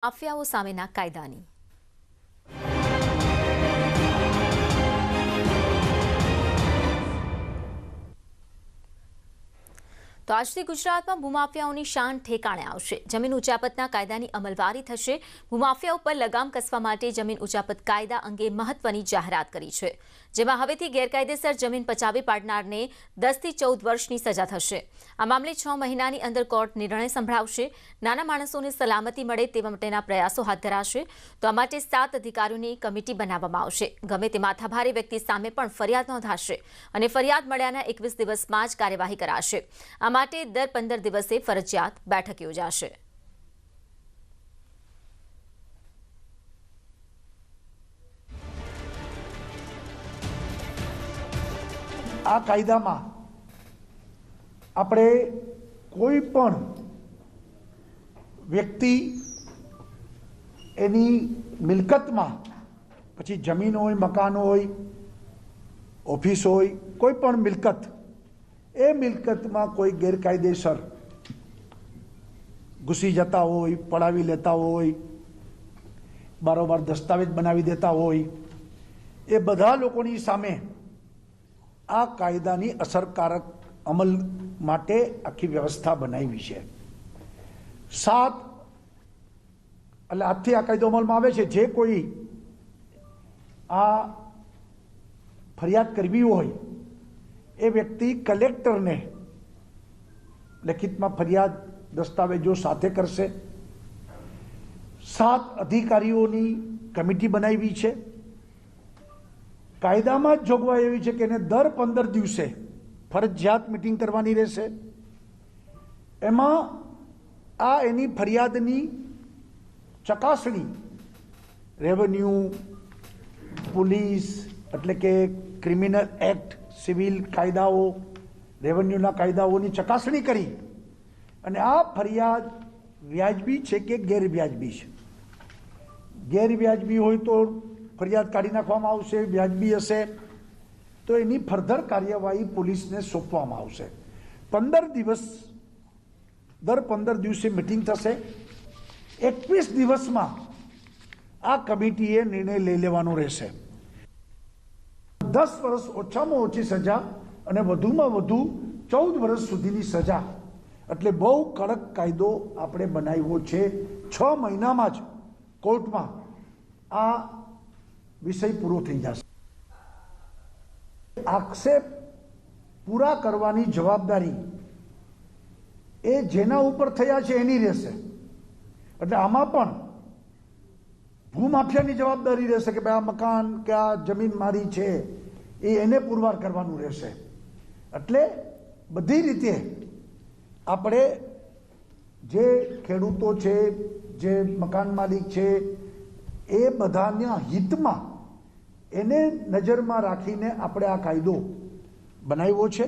માફિયાઓ સામેના કાયદાની તો આજથી ગુજરાતમાં ભૂમાફિયાઓની શાન ઠેકાણે આવશે। જમીન ઉચાપતના કાયદાની અમલવારી થશે। ભૂમાફિયા ઉપર લગામ કસવા માટે જમીન ઉચાપત કાયદા અંગે મહત્વની જાહેરાત કરી છે, જેમાં હવેથી ગેરકાયદેસર જમીન પચાવી પાડનારને 10 થી 14 વર્ષની સજા થશે। આ મામલે 6 મહિનાની અંદર કોર્ટ નિર્ણય સંભળાવશે। નાના માણસોને સલામતી મળે તે માટેના પ્રયાસો હાથ ધરાશે। તો આ માટે 7 અધિકારીઓની કમિટી બનાવવામાં આવશે। ગમે તે માથાભારે વ્યક્તિ સામે પણ ફરિયાદ નોંધાશે અને ફરિયાદ મળ્યાના 21 દિવસમાં જ કાર્યવાહી કરાશે। આ માટે દર 15 દિવસે ફરજિયાત બેઠક યોજાશે। આ કાયદામાં આપણે કોઈ પણ વ્યક્તિ એની મિલકતમાં, પછી જમીન હોય, મકાન હોય, ઓફિસ હોય, કોઈ પણ મિલકત, એ મિલકતમાં કોઈ ગેરકાયદેસર ઘૂસી જતા હોય, પડાવી લેતા હોય, બારોબાર દસ્તાવેજ બનાવી દેતા હોય, એ બધા લોકોની સામે આ કાયદાની અસરકારક અમલ માટે આખી વ્યવસ્થા બનાવી છે। 7 એટલે આજથી આ કાયદો અમલમાં આવે છે। જે કોઈ આ ફરિયાદ કરવી હોય એ વ્યક્તિ કલેક્ટરને લેખિતમાં ફરિયાદ દસ્તાવેજો સાથે કરશે। 7 અધિકારીઓની કમિટી બનાવી છે। કાયદામાં જ જોગવાઈ એવી છે કે એને દર 15 દિવસે ફરજિયાત મિટિંગ કરવાની રહેશે। એમાં આ એની ફરિયાદની ચકાસણી રેવન્યુ, પોલીસ એટલે કે ક્રિમિનલ એક્ટ, સિવિલ કાયદાઓ, રેવન્યુના કાયદાઓની ચકાસણી કરી અને આ ફરિયાદ વ્યાજબી છે કે ગેરવ્યાજબી છે। ગેરવ્યાજબી હોય તો ફરિયાદ કાઢી નાખવામાં આવશે, વ્યાજબી હશે તો એની ફર્ધર કાર્યવાહી પોલીસને સોંપવામાં આવશે। 15 દિવસ, દર 15 દિવસે મિટિંગ થશે। 21 દિવસમાં આ કમિટીએ નિર્ણય લઈ લેવાનો રહેશે। 10 વર્ષ ઓછામાં ઓછી સજા અને વધુમાં વધુ 14 વર્ષ સુધીની સજા, એટલે બહુ કડક કાયદો આપણે બનાવ્યો છે। 6 મહિનામાં જ કોર્ટમાં આ વિષય પૂરો થઈ જશે। આક્ષેપ પૂરા કરવાની જવાબદારી એ જેના ઉપર થયા છે એની રહેશે। એટલે આમાં પણ ભૂમાફિયાની જવાબદારી રહેશે કે ભાઈ આ મકાન કે આ જમીન મારી છે એ એને પુરવાર કરવાનું રહેશે। એટલે બધી રીતે આપણે જે ખેડૂતો છે, જે મકાન માલિક છે, એ બધાના હિતમાં એને નજરમાં રાખીને આપણે આ કાયદો બનાવ્યો છે।